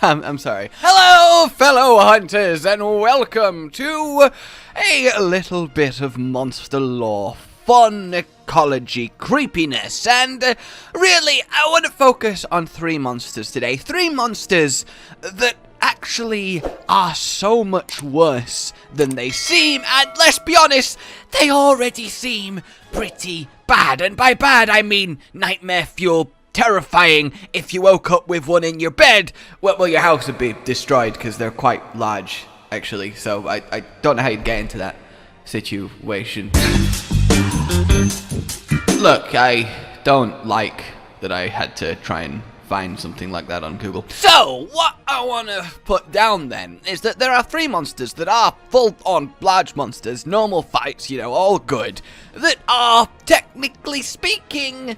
I'm sorry. Hello, fellow hunters, and welcome to a little bit of monster lore, fun, ecology, creepiness, and really, I want to focus on 3 monsters today. 3 monsters that actually are so much worse than they seem, and let's be honest, they already seem pretty bad. And by bad, I mean nightmare fuel, terrifying. If you woke up with one in your bed, well, your house would be destroyed because they're quite large, actually. So I don't know how you'd get into that situation. Look, I don't like that I had to try and find something like that on Google. So, what I want to put down then is that there are 3 monsters that are full-on large monsters, normal fights, you know, all good, that are, technically speaking,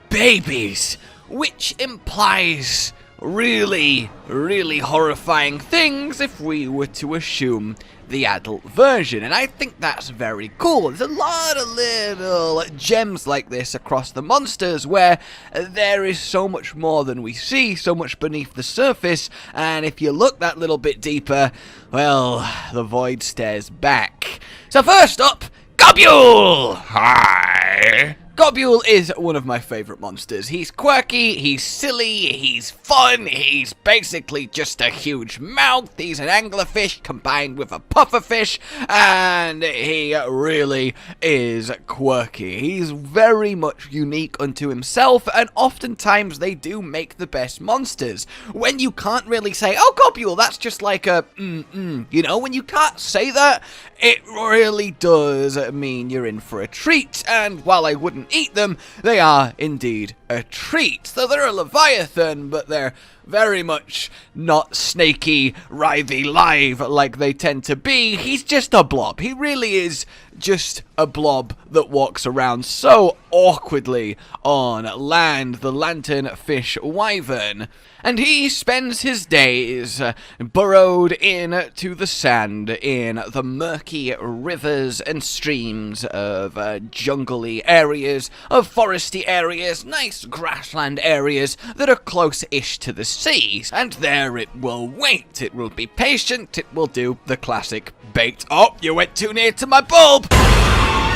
babies, which implies really, really horrifying things if we were to assume the adult version, and I think that's very cool. There's a lot of little gems like this across the monsters where there is so much more than we see, so much beneath the surface, and if you look that little bit deeper, well, the void stares back. So first up, Gobul! Hi! Gobul is one of my favourite monsters. He's quirky, he's silly, he's fun, he's basically just a huge mouth, he's an anglerfish combined with a pufferfish, and he really is quirky. He's very much unique unto himself, and oftentimes they do make the best monsters. When you can't really say, oh, Gobul, that's just like a you know, when you can't say that, it really does mean you're in for a treat, and while I wouldn't eat them, they are indeed a treat. So they're a leviathan, but they're very much not snaky, writhy live like they tend to be. He's just a blob. He really is just a blob that walks around so awkwardly on land, the lanternfish wyvern. And he spends his days burrowed into the sand in the murky rivers and streams of jungly areas, of foresty areas, nice grassland areas that are close-ish to the seas. And there it will wait, it will be patient, it will do the classic bait. Oh, you went too near to my bulb!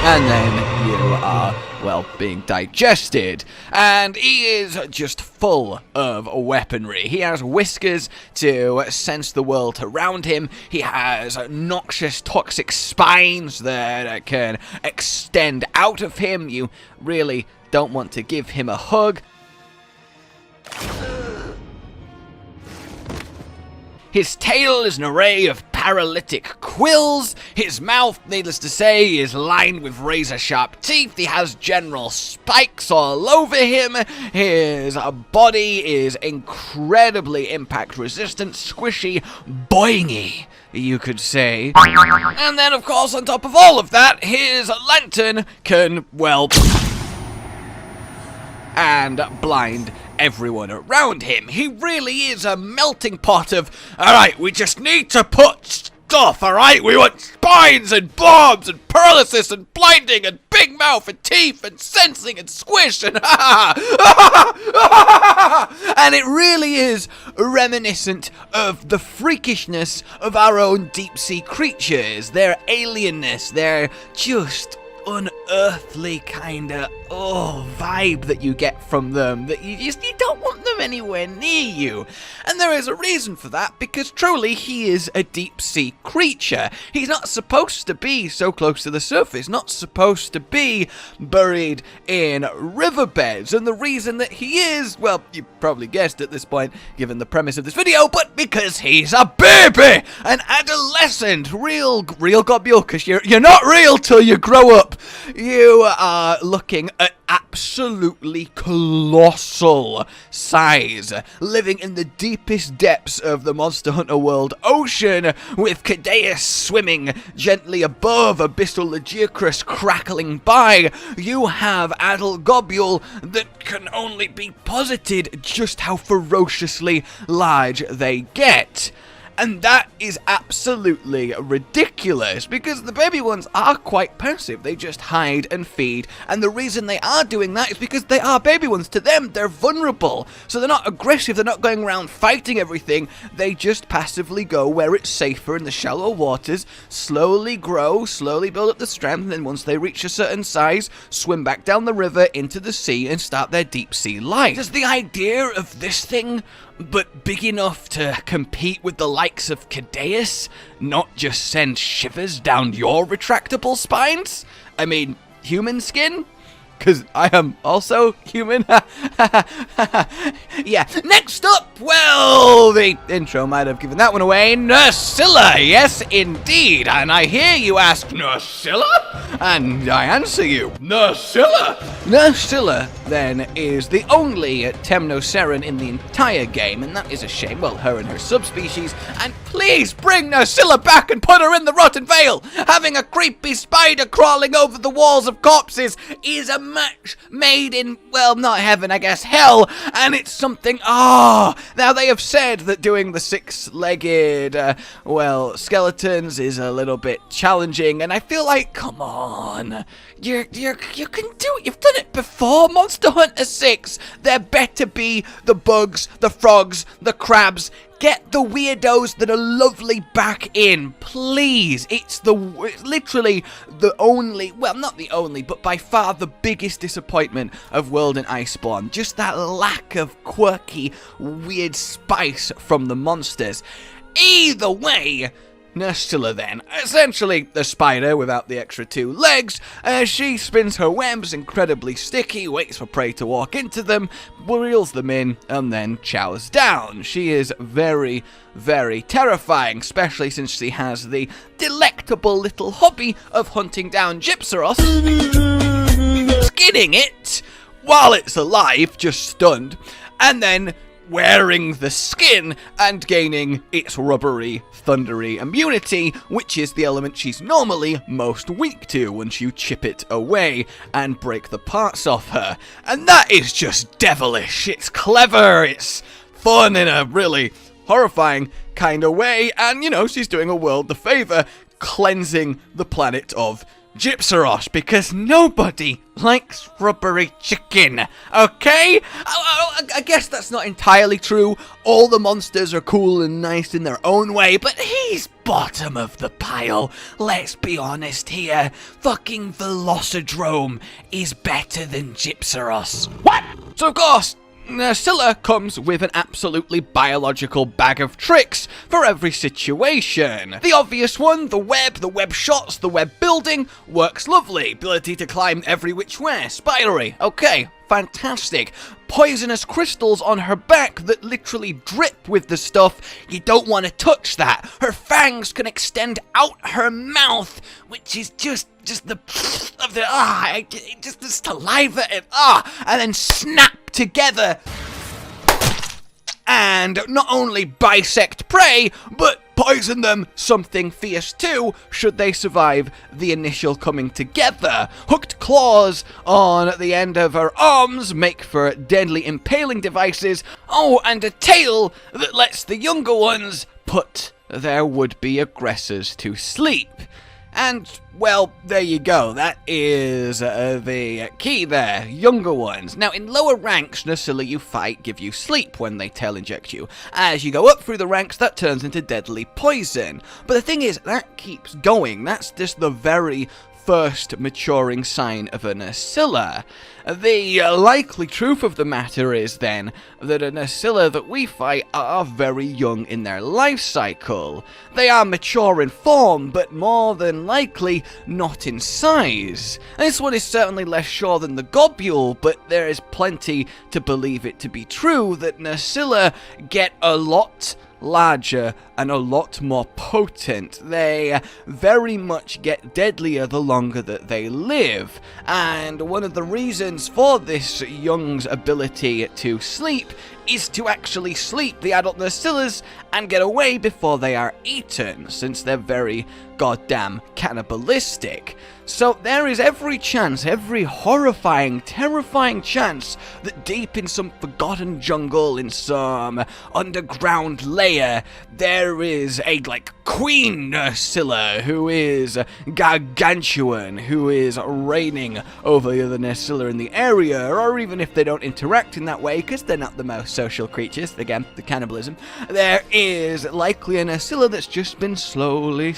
And then you are, well, being digested. And he is just full of weaponry. He has whiskers to sense the world around him. He has noxious, toxic spines that can extend out of him. You really don't want to give him a hug. His tail is an array of paralytic quills. His mouth, needless to say, is lined with razor-sharp teeth. He has general spikes all over him. His body is incredibly impact-resistant, squishy, boingy, you could say. And then, of course, on top of all of that, his lantern can, well, and blind everyone around him. He really is a melting pot of, alright, we just need to put stuff, alright? We want spines and bombs and paralysis and blinding and big mouth and teeth and sensing and squish and and it really is reminiscent of the freakishness of our own deep sea creatures, their alienness, their just unearthly kind of vibe that you get from them, that you don't want them anywhere near you. And there is a reason for that, because truly he is a deep sea creature. He's not supposed to be so close to the surface, not supposed to be buried in riverbeds. And the reason that he is, well, you probably guessed at this point given the premise of this video, but because he's a baby, an adolescent, real Gobul, because you're not real till you grow up. You are looking at absolutely colossal size, living in the deepest depths of the Monster Hunter World ocean, with Cadeus swimming gently above, Abyssal Lagiacrus crackling by. You have adult Gobul that can only be posited just how ferociously large they get. And that is absolutely ridiculous, because the baby ones are quite passive. They just hide and feed, and the reason they are doing that is because they are baby ones. To them, they're vulnerable, so they're not aggressive, they're not going around fighting everything. They just passively go where it's safer in the shallow waters, slowly grow, slowly build up the strength, and then once they reach a certain size, swim back down the river into the sea and start their deep sea life. Does the idea of this thing, but big enough to compete with the likes of Cadeus, not just send shivers down your retractable spines? I mean, human skin? Because I am also human. Yeah, next up, well, the intro might have given that one away. Nerscylla, yes indeed. And I hear you ask, Nerscylla? And I answer you, Nerscylla. Nerscylla, then, is the only Temnoceran in the entire game, and that is a shame. Well, her and her subspecies. And please bring Nerscylla back and put her in the Rotten Vale. Having a creepy spider crawling over the walls of corpses is a match made in, well, not heaven, I guess, hell, and it's something, now they have said that doing the six-legged, skeletons is a little bit challenging, and I feel like, come on, you can do it, you've done it before, Monster Hunter 6, there better be the bugs, the frogs, the crabs. Get the weirdos that are lovely back in, please. It's literally the only, well, not the only, but by far the biggest disappointment of World in Iceborne. Just that lack of quirky, weird spice from the monsters. Either way, Nerscylla then, essentially the spider without the extra two legs, she spins her webs incredibly sticky, waits for prey to walk into them, reels them in, and then chows down. She is very, very terrifying, especially since she has the delectable little hobby of hunting down Gypseros, skinning it while it's alive, just stunned, and then wearing the skin and gaining its rubbery, thundery immunity, which is the element she's normally most weak to once you chip it away and break the parts off her. And that is just devilish. It's clever, it's fun in a really horrifying kind of way, and, you know, she's doing a world the favor, cleansing the planet of Gypseros, because nobody likes rubbery chicken, okay? I guess that's not entirely true. All the monsters are cool and nice in their own way, but he's bottom of the pile. Let's be honest here. Fucking Velocidrome is better than Gypseros. What? So of course, Nerscylla comes with an absolutely biological bag of tricks for every situation. The obvious one, the web shots, the web building, works lovely. Ability to climb every which way, spidery, okay, fantastic. Poisonous crystals on her back that literally drip with the stuff. You don't want to touch that. Her fangs can extend out her mouth, which is just the saliva and then snap together and not only bisect prey, but poison them something fierce too, should they survive the initial coming together. Hooked claws on the end of her arms make for deadly impaling devices. Oh, and a tail that lets the younger ones put their would-be aggressors to sleep. And, well, there you go. That is the key there. Younger ones. Now, in lower ranks, Nerscylla you fight give you sleep when they tail inject you. As you go up through the ranks, that turns into deadly poison. But the thing is, that keeps going. That's just the very first maturing sign of a Nerscylla. The likely truth of the matter is then that a Nerscylla that we fight are very young in their life cycle. They are mature in form, but more than likely not in size. This one is certainly less sure than the Gobul, but there is plenty to believe it to be true that Nerscylla get a lot larger and a lot more potent. They very much get deadlier the longer that they live, and one of the reasons for this young's ability to sleep is to actually sleep the adult Nerscyllas and get away before they are eaten, since they're very goddamn cannibalistic. So there is every chance, every horrifying, terrifying chance that deep in some forgotten jungle, in some underground layer, there is a, Queen Nerscylla who is gargantuan, who is reigning over the other Nerscylla in the area, or even if they don't interact in that way, because they're not the most social creatures, again, the cannibalism, there is likely a Nerscylla that's just been slowly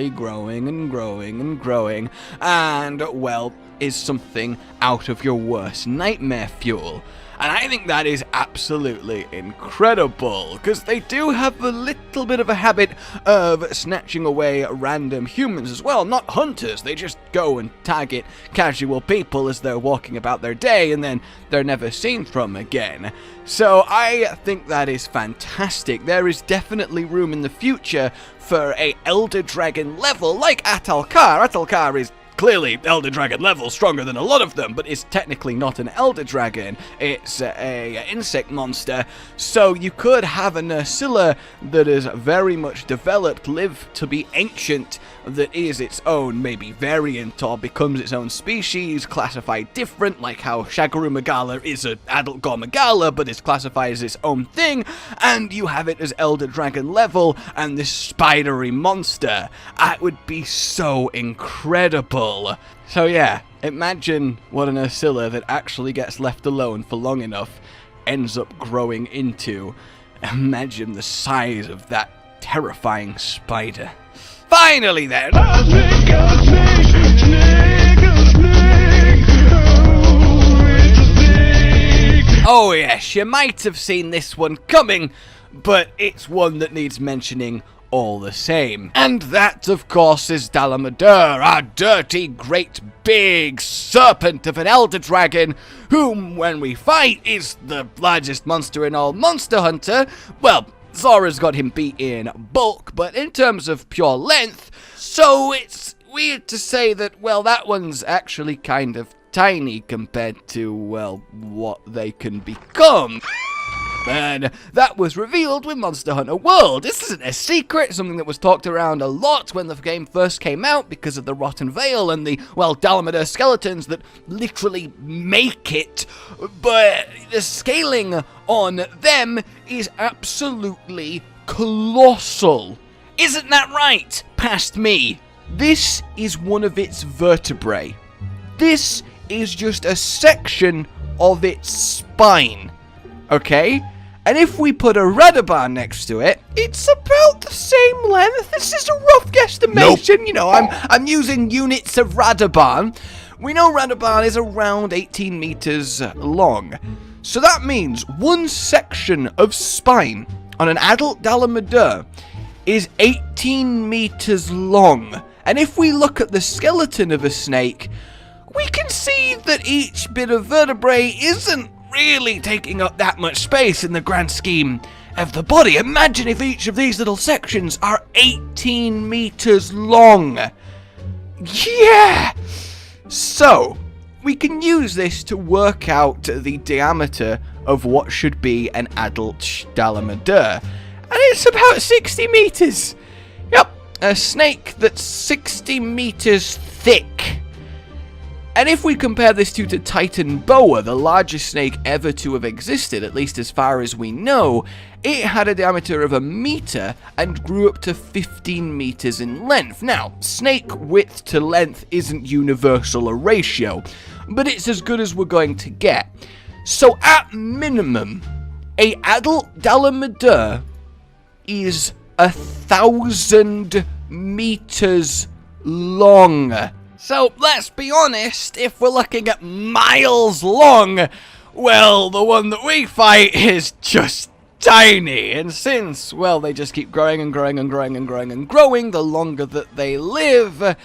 growing and growing and growing, and, well, is something out of your worst nightmare fuel. And I think that is absolutely incredible, because they do have a little bit of a habit of snatching away random humans as well. Not hunters, they just go and target casual people as they're walking about their day, and then they're never seen from again. So I think that is fantastic. There is definitely room in the future for a Elder Dragon level like Atalkar. Atalkar is clearly Elder Dragon level, stronger than a lot of them, but it's technically not an Elder Dragon, it's a insect monster, so you could have a Nerscylla that is very much developed, live to be ancient, that is its own maybe variant or becomes its own species, classified different, like how Shagaru Magala is an adult Gormagala, but is classified as its own thing, and you have it as Elder Dragon level, and this spidery monster. That would be so incredible. So yeah, imagine what a Nerscylla that actually gets left alone for long enough ends up growing into. Imagine the size of that terrifying spider. Finally then! Oh yes, you might have seen this one coming, but it's one that needs mentioning all the same. And that, of course, is Dalamadur, our dirty, great, big serpent of an Elder Dragon, whom, when we fight, is the largest monster in all Monster Hunter. Well, Zora's got him beat in bulk, but in terms of pure length, so it's weird to say that, well, that one's actually kind of tiny compared to, well, what they can become. And that was revealed with Monster Hunter World. This isn't a secret, something that was talked around a lot when the game first came out because of the Rotten Veil and the, well, Dalamadur skeletons that literally make it. But the scaling on them is absolutely colossal. Isn't that right, past me? This is one of its vertebrae. This is just a section of its spine. Okay? And if we put a Radoban next to it, it's about the same length. This is a rough guesstimation. Nope. You know, I'm using units of Radoban. We know Radoban is around 18 meters long. So that means one section of spine on an adult Dalamadur is 18 meters long. And if we look at the skeleton of a snake, we can see that each bit of vertebrae isn't really taking up that much space in the grand scheme of the body. Imagine if each of these little sections are 18 meters long. Yeah! So, we can use this to work out the diameter of what should be an adult Dalamadur. And it's about 60 meters. Yep, a snake that's 60 meters thick. And if we compare this to Titan Boa, the largest snake ever to have existed, at least as far as we know, it had a diameter of 1 meter and grew up to 15 meters in length. Now, snake width to length isn't universal a ratio, but it's as good as we're going to get. So at minimum, a adult Dalamadur is 1,000 meters long. So, let's be honest, if we're looking at miles long, well, the one that we fight is just tiny. And since, well, they just keep growing and growing and growing and growing and growing, the longer that they live,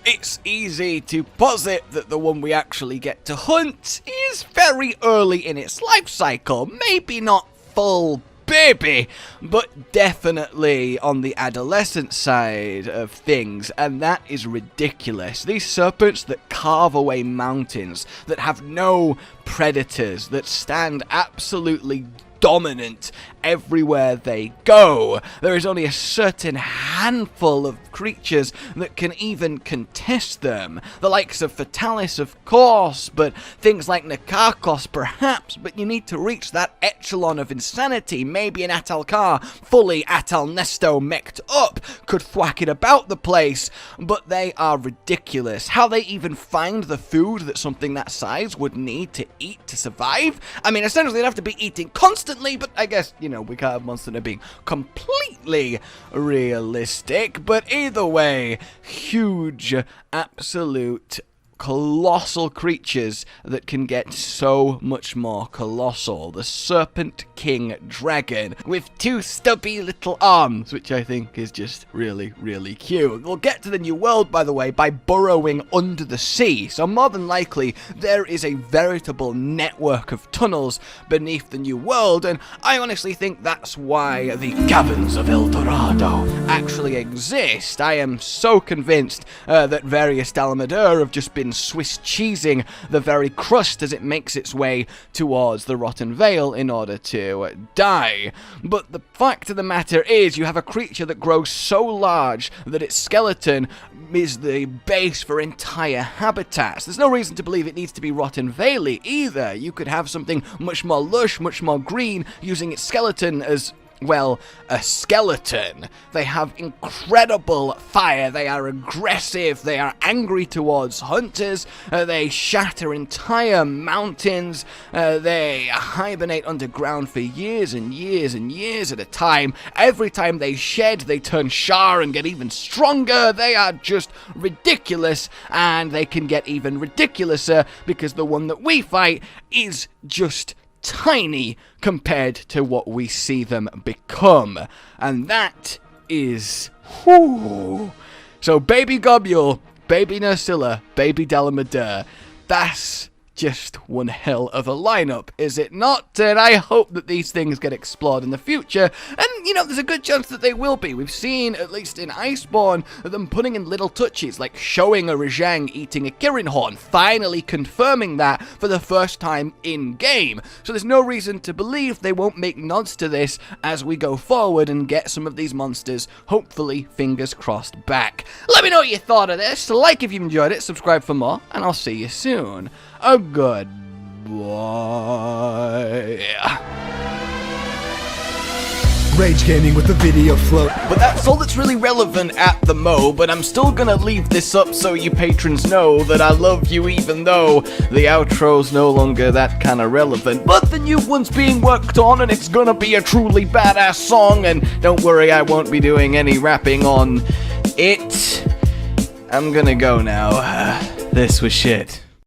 it's easy to posit that the one we actually get to hunt is very early in its life cycle. Maybe not full baby, but definitely on the adolescent side of things, and that is ridiculous. These serpents that carve away mountains, that have no predators, that stand absolutely dominant everywhere they go. There is only a certain handful of creatures that can even contest them. The likes of Fatalis, of course, but things like Nakakos, perhaps, but you need to reach that echelon of insanity. Maybe an Atalkar, fully Atal Nesto mech'd up, could thwack it about the place, but they are ridiculous. How they even find the food that something that size would need to eat to survive? I mean, essentially they'd have to be eating constantly, but I guess, you know, we can't have monsters that are being completely realistic. But either way, huge, absolute colossal creatures that can get so much more colossal. The Serpent King Dragon with 2 stubby little arms, which I think is just really, really cute. We'll get to the new world, by the way, by burrowing under the sea, so more than likely there is a veritable network of tunnels beneath the new world, and I honestly think that's why the Caverns of El Dorado actually exist. I am so convinced that various Dalamadur have just been Swiss cheesing the very crust as it makes its way towards the Rotten Vale in order to die. But the fact of the matter is, you have a creature that grows so large that its skeleton is the base for entire habitats. There's no reason to believe it needs to be Rotten Valley either. You could have something much more lush, much more green, using its skeleton as, well, a skeleton. They have incredible fire, they are aggressive, they are angry towards hunters, they shatter entire mountains, they hibernate underground for years and years and years at a time. Every time they shed, they turn char and get even stronger. They are just ridiculous, and they can get even ridiculouser because the one that we fight is just tiny compared to what we see them become, and that is whoo. So baby Gobul, baby Nerscylla, baby Dalamadur, that's just one hell of a lineup, is it not? And I hope that these things get explored in the future, and you know, there's a good chance that they will be. We've seen, at least in Iceborne, them putting in little touches, like showing a Rajang eating a Kirinhorn, finally confirming that for the first time in-game. So there's no reason to believe they won't make nods to this as we go forward and get some of these monsters, hopefully, fingers crossed, back. Let me know what you thought of this, like if you enjoyed it, subscribe for more, and I'll see you soon. A goodbye. Rage Gaming with the video float. But that's all that's really relevant at the mo, but I'm still gonna leave this up so you patrons know that I love you even though the outro's no longer that kind of relevant. But the new one's being worked on and it's gonna be a truly badass song, and don't worry, I won't be doing any rapping on it. I'm gonna go now. This was shit.